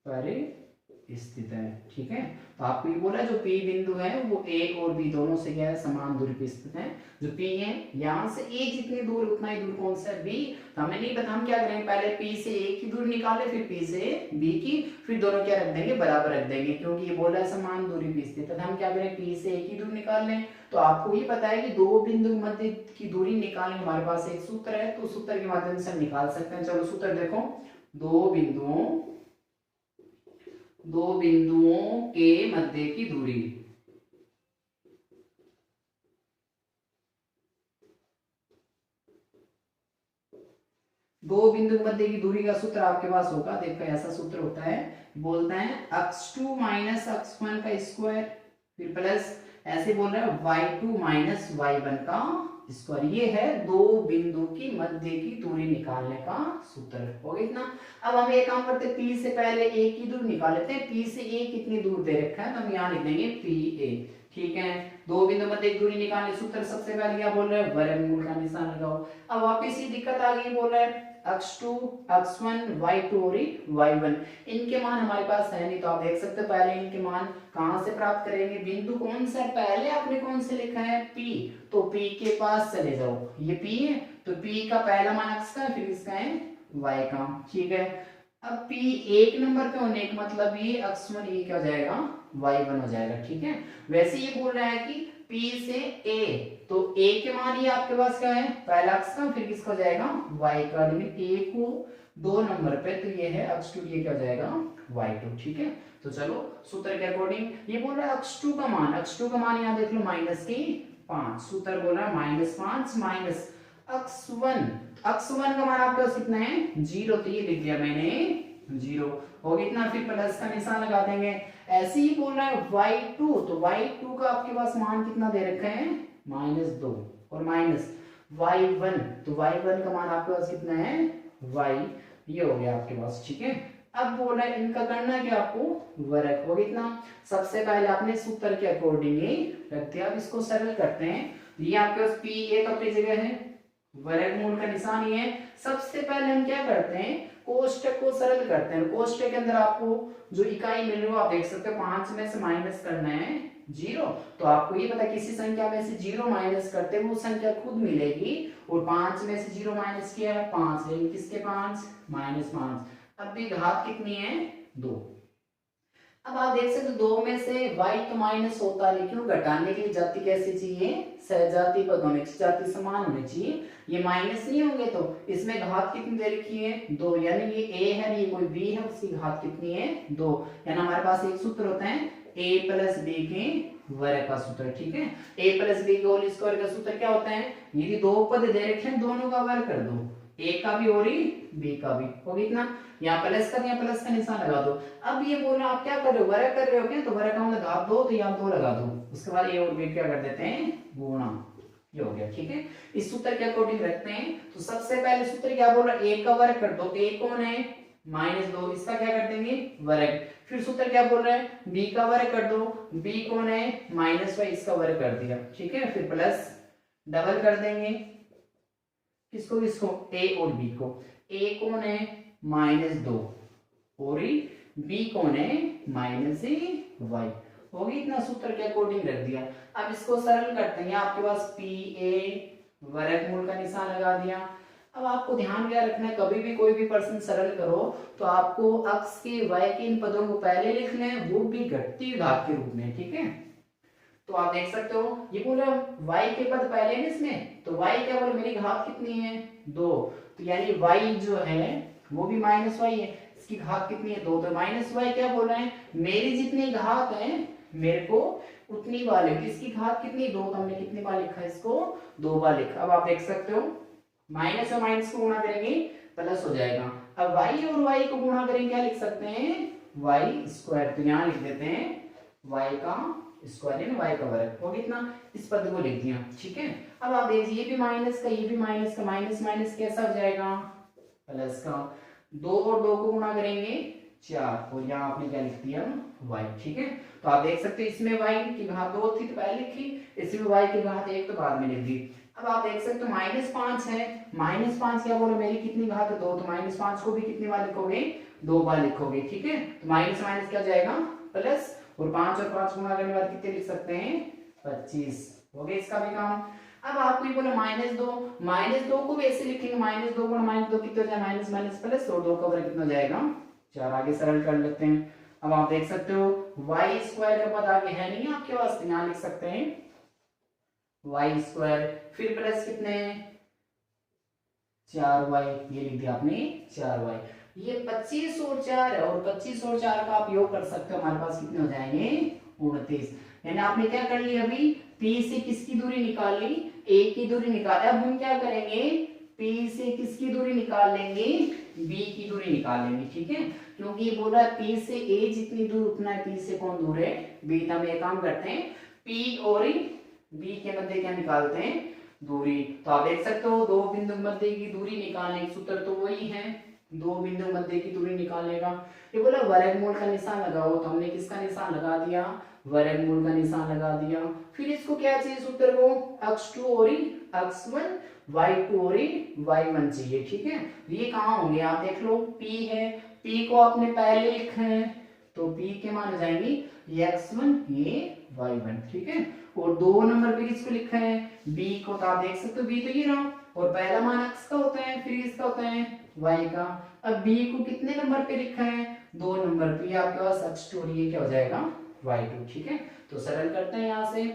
पर स्थित है, ठीक है। तो आपको ये बोला जो P बिंदु है वो A और B दोनों से क्या है समान दूरी पर स्थित है। जो P है यहाँ से A जितनी दूर उतना ही दूर कौन सा है B, तो हमें नहीं पता, हम क्या करेंगे पहले P से A की दूरी निकाले, फिर P से B की, फिर दोनों क्या रख देंगे बराबर रख देंगे, क्योंकि ये बोला है समान दूरी पर स्थित है। तो हम क्या करें P से A की दूरी निकाल लें। तो आपको ये पता है कि दो बिंदु के मध्य की दूरी निकालने हमारे पास एक सूत्र है, तो सूत्र के माध्यम से हम निकाल सकते हैं। चलो सूत्र देखो, दो बिंदुओं के मध्य की दूरी, दो बिंदु के मध्य की दूरी का सूत्र आपके पास होगा। देखो ऐसा सूत्र होता है, बोलते हैं x2 माइनस x1 का स्क्वायर, फिर प्लस ऐसे बोल रहे हैं y2 माइनस y1 का स्क्वायर। ये है दो बिंदु की मध्य की दूरी निकालने का सूत्र। हो गया इतना। अब हम एक काम करते हैं, पी से पहले ए की दूरी निकाल लेते हैं। पी से ए कितनी दूर दे रखा है, तो हम यहाँ लिख देंगे पी ए। ठीक है, दो बिंदु मध्य की दूरी निकालने सूत्र सबसे पहले क्या बोल रहे हैं, वर्गमूल का निशान लगाओ। अब वापिस ये दिक्कत आ गई, बोल रहा है x2 x1 y2 और y1, इनके मान हमारे पास है नहीं, तो आप देख सकते हो पहले इनके मान कहां से प्राप्त करेंगे। बिंदु कौन सा है, पहले आपने कौन से लिखा है P, तो P के पास चले जाओ। ये P है, तो P का पहला मान x का है, फिर इसका है y का। ठीक है, अब P एक नंबर पे होने का मतलब ये x1 ये क्या हो जाएगा, y1 हो जाएगा। ठीक है, वैसे ये बोल रहा है कि P से A, तो A के मान ये आपके पास क्या है, पहला अक्ष का, फिर किसका हो जाएगा y का। लेकिन A को दो नंबर पे, तो ये है x2, ये क्या हो जाएगा y2। ठीक है, तो चलो सूत्र के अकॉर्डिंग ये बोल रहा है x2 का मान, x2 का मान यहाँ देख लो -5। सूत्र बोल रहा है -5 माइनस x1, x1 का मान आपके पास कितना है 0, तो ये लिख दिया मैंने 0। हो गया इतना, फिर प्लस का निशान लगा देंगे। ऐसे ही बोल रहा है y2, तो y2 का आपके पास मान कितना दे रखा है -2, और माइनस y1, तो y1 का मान आपके पास कितना है y, ये हो गया आपके पास। ठीक है, अब बोल रहा है इनका करना है कि आपको वर्ग। हो गया इतना। सबसे पहले आपने सूत्र के अकॉर्डिंग ही रख दिया। अब इसको सरल करते हैं। ये आपके पास p एक अपनी जगह है, वर्गमूल का निशान ये है। सबसे पहले हम क्या करते हैं, कोष्टक को सरल करते हैं। कोष्टक के अंदर आपको जो इकाई मिल रही है आप देख सकते हो, 5 में से माइनस करना है 0, तो आपको ये पता है किसी संख्या में से 0 माइनस करते वो संख्या खुद मिलेगी, और 5 में से 0 माइनस किया है 5, लेकिन किसके 5 -5। अब भी घात कितनी है 2। अब आप देख सकते हो 2 में से y तो माइनस होता है, लेकिन घटाने के लिए जाति कैसी चाहिए, सहजाति पद होने चाहिए, जाति समान होनी चाहिए। ये माइनस नहीं होंगे तो इसमें घात कितनी दे रखी है 2, यानी ये a है, ये कोई b है, उसकी घात कितनी है 2। यानी हमारे पास एक सूत्र होता है a प्लस b के वर्ग का सूत्र। ठीक है, a प्लस b के होल स्क्वायर का सूत्र क्या होता है, यदि दो पद दे रखे हैं दोनों का वर्ग कर दो, a का भी और b का भी। हो गया इतना, यहाँ प्लस का, यहाँ प्लस का निशान लगा दो। अब ये बोल रहा आप क्या कर रहे हो, वर्ग कर रहे हो क्या, तो वर्ग का मतलब घात 2, तो यहाँ 2 लगा दो, उसके बाद a और b क्या कर देते हैं गुणा, ये हो गया। ठीक है, इस सूत्र के अकॉर्डिंग रखते हैं। तो सबसे पहले सूत्र क्या बोल रहा है, a का वर्ग कर दो, a कौन है -2, इसका क्या कर देंगे वर्ग। फिर सूत्र क्या बोल रहा है, b का वर्ग कर दो, b कौन है -5, इसका वर्ग कर दिया। ठीक है, फिर प्लस डबल कर देंगे, किसको किसको, a और b को। a कौन है -2 और b कौन है -y। हो गया इतना, सूत्र के अकॉर्डिंग रख दिया। अब इसको सरल करते हैं, आपके पास p a वर्गमूल का निशान लगा दिया। अब आपको ध्यान क्या रखना है, कभी भी कोई भी प्रश्न सरल करो तो आपको x के y के इन पदों को पहले लिखना है, वो भी घटती घात के रूप में। ठीक है, तो आप देख सकते हो ये बोला y के पद पहले है इसमें, तो y क्या बोले मेरी घात कितनी है 2, तो यानी y जो है वो भी -y है, इसकी घात कितनी है 2, तो -y क्या बोल रहे हैं, मेरी जितनी घात है मेरे को उतनी बार लिखी, इसकी घात कितनी 2, तो हमने कितनी बार लिखा इसको 2 बार लिखा। अब आप देख सकते हो माइनस और माइनस को गुणा करेंगे प्लस हो जाएगा। अब y और y को गुणा करेंगे क्या लिख सकते हैं y स्क्वायर, तो यहाँ लिख देते हैं y का स्क्वायर यानी y का वर्ग। हो कितना, इस पद को लिख दिया। ठीक है, अब आप देखिए ये भी माइनस का, ये भी माइनस का, माइनस माइनस कैसा हो जाएगा प्लस का, 2 और 2 को गुणा करेंगे 4, और यहाँ आपने क्या लिख दिया y। ठीक है, तो आप देख सकते हैं इसमें y की घात 2 थी तो पहले लिखी, इसमें y की घात 1 तो बाद में लिख दी। अब आप देख सकते हो -5 है, -5 क्या बोलो मेरी कितनी घात है 2, तो -5 को भी कितनी बार लिखोगे 2 बार लिखोगे। ठीक है, तो माइनस माइनस क्या जाएगा प्लस, और 5 और 5 गुणा करने के बाद कितने लिख सकते हैं 25। हो गया इसका भी काम। अब आपको ये बोला -2 को भी ऐसे लिखेंगे, -2 गुणा -2 कितना हो जाएगा माइनस माइनस प्लस, और 2 का वर्ग कितना हो जाएगा 4। आगे सरल कर लेते हैं। अब आप देख सकते हो y स्क्वायर का पद आगे है नहीं आपके पास, यहाँ लिख सकते हैं y स्क्वायर, फिर प्लस कितने 4y, ये लिख दिया आपने 4y। ये 25 और 4 है, और 25 और 4 का आप योग कर सकते हो, हमारे पास कितने हो जाएंगे 29। यानी आपने क्या कर लिया अभी, P से किसकी दूरी निकाल ली, A की दूरी निकाल। अब हम क्या करेंगे, P से किसकी दूरी निकाल लेंगे, B की दूरी निकाल लेंगे। ठीक है, क्योंकि ये बोला है P से A जितनी दूर उतना है, P से कौन दूर है B। तो हम ये काम करते हैं P और B के मध्य क्या निकालते हैं दूरी। तो आप देख सकते हो दो बिंदु मध्य की दूरी निकालने की सूत्र तो वही है, दो बिंदु मध्य की दूरी निकालने का। ये बोला वर्गमूल का निशान लगाओ, तो हमने किसका निशान लगा दिया, वर्गमूल का निशान लगा दिया। फिर इसको क्या चाहिए सूत्र को, x2 और x1 y2 और y1 चाहिए, ठीक है। ये कहाँ होंगे आप देख लो, p है, p को आपने पहले लिखा है तो p के मान हो जाएंगे ये x1 ये y1, ठीक है। और 2 नंबर पे किसको लिखा है, b को, तो आप देख सकते हो b तो ये रहा, और पहला मान x का होता है, फिर इसका होता है y का। अब b को कितने नंबर पे लिखा है, 2 नंबर पे, आपके पास x2 और ये क्या हो जाएगा y2, ठीक है। तो सरल करते हैं यहाँ से,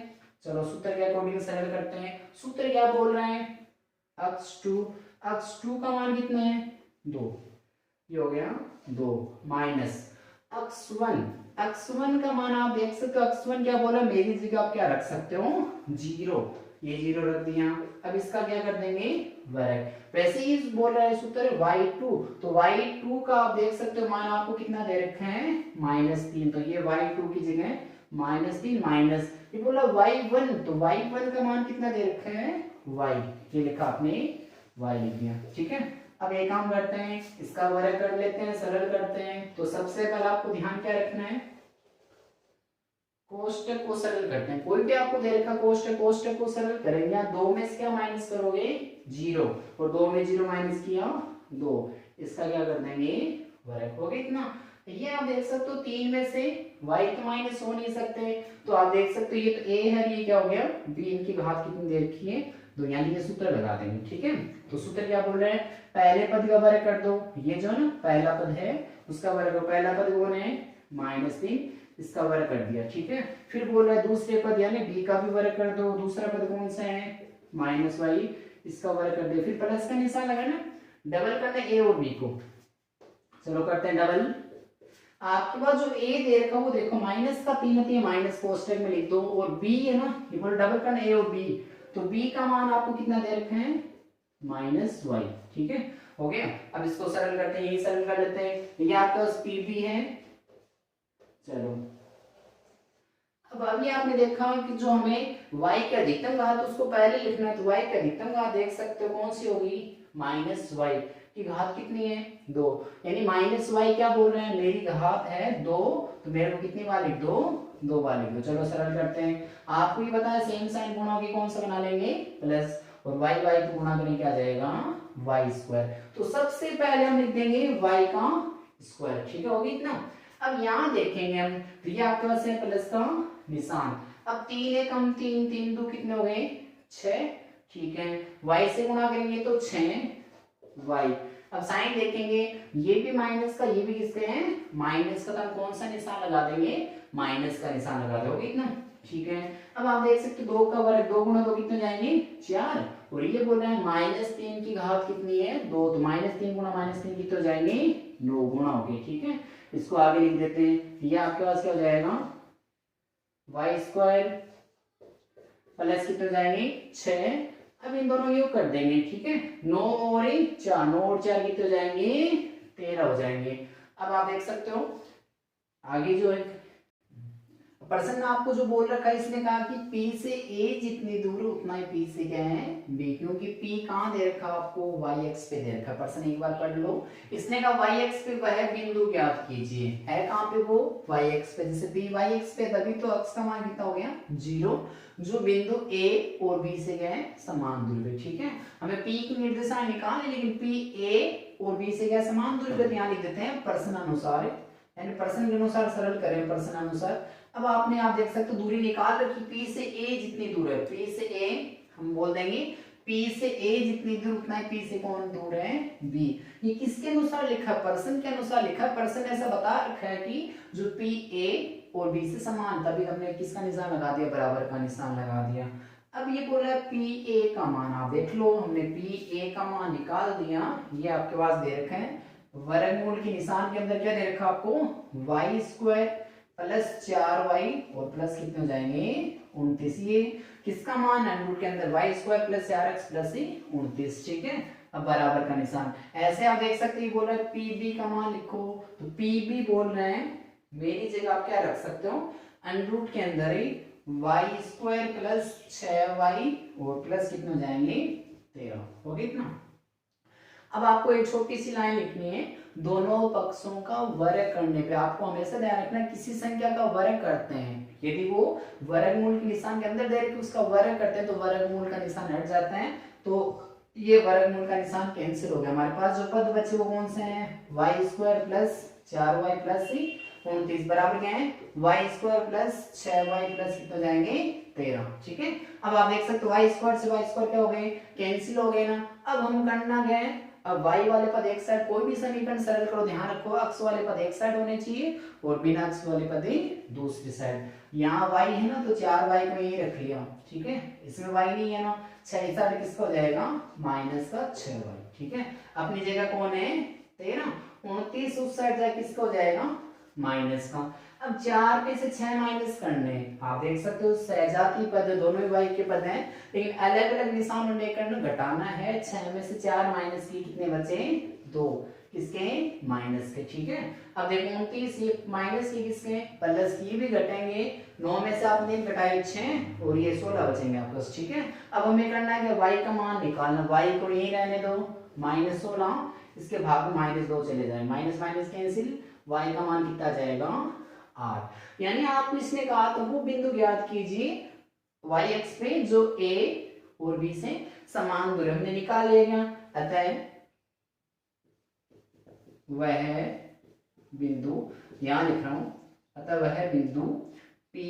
चलो सूत्र के अकॉर्डिंग सरल करते हैं। सूत्र क्या बोल रहे हैं, x2 का मान कितना है 2, ये हो गया 2 माइनस x1 का मान आप देख सकते हो, x1 क्या बोला, मेरी जगह आप क्या रख सकते हो 0, ये 0 रख दिया। अब इसका क्या कर देंगे वर्ग, वैसे ही बोल रहा है सूत्र y2, तो y2 का आप देख सकते हो मान आपको कितना दे रखा है -3, तो ये y2 की जगह -3 माइनस ये बोला y1, तो y1 का मान कितना दे रखा है y, ये लिखा आपने y लिख दिया, ठीक है। अब एक काम करते हैं, इसका वर्ग कर लेते हैं, सरल करते हैं। तो सबसे पहले आपको ध्यान क्या रखना है, कोष्टक को सरल करते हैं। कोई भी आपको दे रखा कोष्टक को सरल करेंगे, 2 में से क्या माइनस करोगे 0, और 2 में 0 माइनस किया 2, इसका क्या कर देंगे वर्ग, हो गया इतना। ये आप देख सकते हो 3 में से y तो माइनस हो नहीं सकते, तो आप देख सकते हो ये तो a है, ये क्या हो गया b, इनकी घात कितनी दे रखी है, तो यानी ये सूत्र लगा देंगे, ठीक है। तो सूत्र क्या बोल रहे हैं, पहले पद का वर्ग कर दो, ये जो ना पहला पद है उसका वर्ग, पहला पद कौन है -3, इसका वर्ग कर दिया, ठीक है। फिर बोल रहा है दूसरे पद यानी b का भी वर्ग कर दो, दूसरा पद कौन सा है -y, इसका वर्ग कर दिया। फिर प्लस का निशान लगाना, डबल करना a और b को, चलो करते हैं डबल। आपके पास जो a दे रखा वो देखो माइनस का 3 है, माइनस कोष्टक में लिख दो, और b है ना, ये बोल डबल करना a और b, तो b का मान आपको कितना दे रखा है -y, ठीक है, हो गया। अब इसको सरल करते हैं, यही सरल कर लेते हैं, ये आपका pb है। चलो अब अभी आपने देखा कि जो हमें y की अधिकतम घात उसको पहले लिखना है, तो y की अधिकतम घात देख सकते हो कौन सी होगी -y की घात कितनी है 2, यानी -y क्या बोल रहे हैं, मेरी घात है 2, तो मेरे को कितनी बार लिख दो 2 बार लिख दो। चलो सरल करते हैं, आपको ये पता है सेम साइन गुणा होगी, कौन सा बना लेंगे प्लस, और y को गुणा करेंगे क्या जाएगा y², तो सबसे पहले हम लिख देंगे y का स्क्वायर, ठीक है, होगी इतना। अब यहाँ देखेंगे हम, तो ये आपके पास है प्लस का निशान, अब 3 है कम 3, 3 2 कितने हो गए 6, ठीक है, y से गुणा करेंगे तो 6y। अब साइन देखेंगे, ये भी माइनस का, ये भी किसके हैं माइनस का, तो हम कौन सा निशान लगा देंगे माइनस का निशान लगा दोगे इतना, ठीक है। अब आप देख सकते हो 2 का वर्ग, 2 गुणा 2 कितने जाएंगे 4, और ये बोल रहे हैं -3 की घात कितनी है 2, तो -3 गुणा -3 कितने हो जाएंगे 9 गुणा हो गए, ठीक है। इसको आगे लिख देते हैं, ये आपके पास क्या हो जाएगा y² प्लस कितने हो जाएंगे 6, अब इन दोनों योग कर देंगे, ठीक है, 9 और 4, 9 और 4 कितने हो जाएंगे 13 हो जाएंगे। अब आप देख सकते हो आगे जो है पर्सन ने आपको जो बोल रखा है, इसने कहा कि P से A जितनी दूर उतना ही P से क्या है B, क्योंकि P कहाँ दे रखा आपको y x पे दे रखा, पर्सन एक बार पढ़ लो, इसने कहा y x पे वह बिंदु ज्ञात कीजिए, है कहाँ पे वो y x पे, जैसे P y x पे तभी तो x का मान कितना हो गया 0, जो बिंदु A और B से क्या है समान दूरी पे, ठीक है। हमें P की निर्देशांक निकालनी, लेकिन P A और B से क्या समान दूरी पे, यहाँ लिख देते हैं पर्सन अनुसार, यानी पर्सन के अनुसार सरल करें पर्सन अनुसार। अब आपने आप देख सकते हो दूरी निकाल रखी, P से A जितनी दूर है, P से A हम बोल देंगे P से A जितनी दूर उतना ही P से कौन दूर है B। ये किसके अनुसार लिखा, पर्सन के अनुसार लिखा, पर्सन ऐसा बता रखा है कि जो P A और B से समान, तभी हमने किसका निशान लगा दिया बराबर का निशान लगा दिया। अब ये बोल रहा है P A का मान, आप देख लो हमने P A का मान निकाल दिया, ये आपके पास दे रखा है वर्गमूल के निशान के अंदर क्या दे रखा आपको y² प्लस 4y और प्लस कितने हो जाएंगे 29, ये किसका मान है रूट के अंदर y² प्लस 4x प्लस 29, ठीक है। अब बराबर का निशान, ऐसे आप देख सकते हैं बोल रहे हैं pb का मान लिखो, तो pb बोल रहे हैं मेरी जगह आप क्या रख सकते हो अंडर रूट के अंदर ही वाई स्क्वायर प्लस 6y और प्लस कितने हो जाएंगे 13, हो गया इतना। अब आपको एक छोटी सी लाइन लिखनी है, दोनों पक्षों का वर्ग करने पे आपको हमेशा ध्यान रखना किसी संख्या का वर्ग करते हैं यदि वो वर्गमूल के निशान के अंदर दे रखी उसका वर्ग करते हैं तो वर्गमूल का निशान हट जाता है, तो ये वर्गमूल का निशान कैंसिल हो गया। हमारे पास जो पद बचे वो कौन से हैं, Y square plus 4y plus 29 बराबर क्या है Y square plus 6y plus कितने हो जाएंगे 13, ठीक है। अब आप देख सकते हो वाई स्क्वायर से वाई स्क्वायर क्या हो गए कैंसिल हो गए ना। अब हम करना क्या है, अब y वाले पद एक साइड, कोई भी समीकरण सरल करो ध्यान रखो अक्ष वाले पद एक साइड होने चाहिए और बिना अक्ष वाले पद दूसरी साइड। यहाँ y है ना तो 4y को यही रख लिया, ठीक है, इसमें y नहीं है ना, 6 साइड किसका हो जाएगा माइनस का 6y, ठीक है। अपनी जगह कौन है 13, 29 उस साइड जाए किसका हो जाएगा माइनस का। अब 4 पे से 6 माइनस करने, आप देख सकते हो सहजाती पद दोनों ही y के पद हैं लेकिन अलग अलग निशान होने करना घटाना है, 6 में से 4 माइनस की कितने बचे 2, किसके माइनस के, ठीक है। अब देखो 29 ये माइनस की किसके प्लस की भी घटेंगे, 9 में से आपने घटाए 6 और ये 16 बचेंगे आपस, ठीक है। अब हमें करना है कि y का मान निकालना, y को यही रहने दो माइनस 16, इसके भाग में माइनस 2 चले जाए, माइनस माइनस कैंसिल, y का मान कितना जाएगा 8। यानी आपको इसने कहा तो वो बिंदु ज्ञात कीजिए y एक्स पे जो a और b से समान दूरी हमने निकाल लिया, अतः वह बिंदु यहां लिख रहा हूं, अतः वह बिंदु P,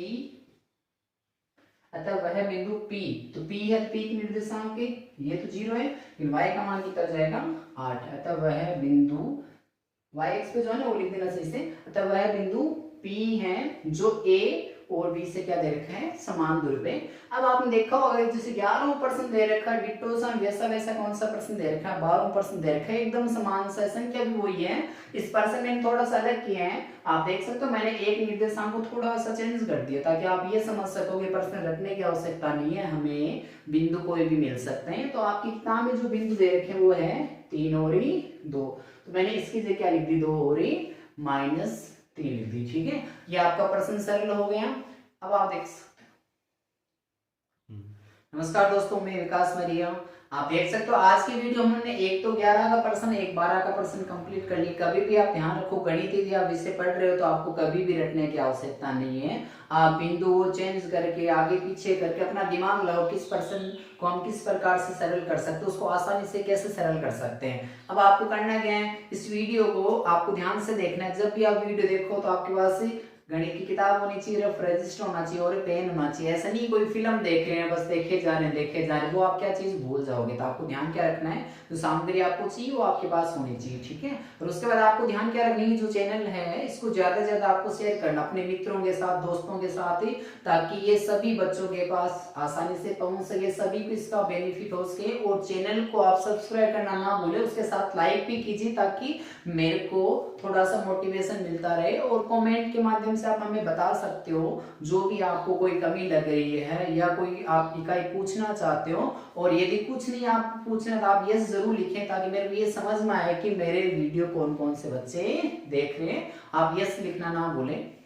अतः वह बिंदु P, तो P है P के निर्देशांक के ये तो 0 है लेकिन y का मान कितना जाएगा 8, अतः वह बिंदु y एक्स पे जो है ना वो लिख देना सही से, अतः वह बिंदु P है जो a और b से क्या दे रखा है समान दूरी पे। अब आपने देखा होगा जैसे 11% दे रखा है डिट्टो सा वैसा वैसा कौन सा परसेंट दे रखा है 12% दे रखा है, एकदम समान सा संख्या भी वही है, इस परसेंट थोड़ा सा अलग किया है। आप देख सकते हो मैंने एक निर्देशांक को थोड़ा सा चेंज कर दिया ताकि आप ये समझ सकोगे परसेंट रखने की आवश्यकता नहीं है, हमें बिंदु कोई भी मिल सकते हैं। तो आपकी किताब में जो बिंदु दे रखे वो है 3 और 2, तो मैंने इसकी जगह क्या लिख दी 2 और -3 लिख दी, ठीक है। ये आपका प्रश्न सरल हो गया। अब आप देख सकते हो। नमस्कार दोस्तों, मैं विकास मरिया। आप देख सकते हो आज की वीडियो हमने एक तो 11 का प्रश्न एक 12 का प्रश्न कंप्लीट कर ली। कभी भी आप ध्यान रखो गणित यदि आप विषय पढ़ रहे हो तो आपको कभी भी रटने की आवश्यकता नहीं है, आप बिंदु चेंज करके आगे पीछे करके अपना दिमाग लगाओ किस प्रश्न को हम किस प्रकार से सरल कर सकते हैं, उसको आसानी से कैसे सरल कर सकते हैं। अब आपको करना क्या है, इस वीडियो को आपको ध्यान से देखना है, जब भी आप वीडियो देखो तो आपके पास गणित की किताब होनी चाहिए, रफ रजिस्टर होना चाहिए और पेन होना चाहिए। ऐसा नहीं कोई फिल्म देख रहे हैं बस देखे जा रहे हैं वो आप क्या चीज भूल जाओगे। तो आपको ध्यान क्या रखना है, जो सामग्री आपको चाहिए वो आपके पास होनी चाहिए, ठीक है। और उसके बाद आपको ध्यान क्या रखनी है, जो चैनल है इसको ज्यादा से ज्यादा आपको शेयर करना अपने मित्रों के साथ दोस्तों के साथ ही, ताकि ये सभी बच्चों के पास आसानी से पहुंच सके, सभी को इसका बेनिफिट हो सके। और चैनल को आप सब्सक्राइब करना ना भूले, उसके साथ लाइक भी कीजिए ताकि मेरे को थोड़ा सा मोटिवेशन मिलता रहे। और कमेंट के माध्यम से आप हमें बता सकते हो जो भी आपको कोई कमी लग रही है या कोई आप इकाई पूछना चाहते हो। और यदि कुछ नहीं आपको पूछना तो आप यस जरूर लिखें ताकि मेरे को ये समझ में आए कि मेरे वीडियो कौन कौन से बच्चे देख रहे हैं। आप यस लिखना ना भूलें।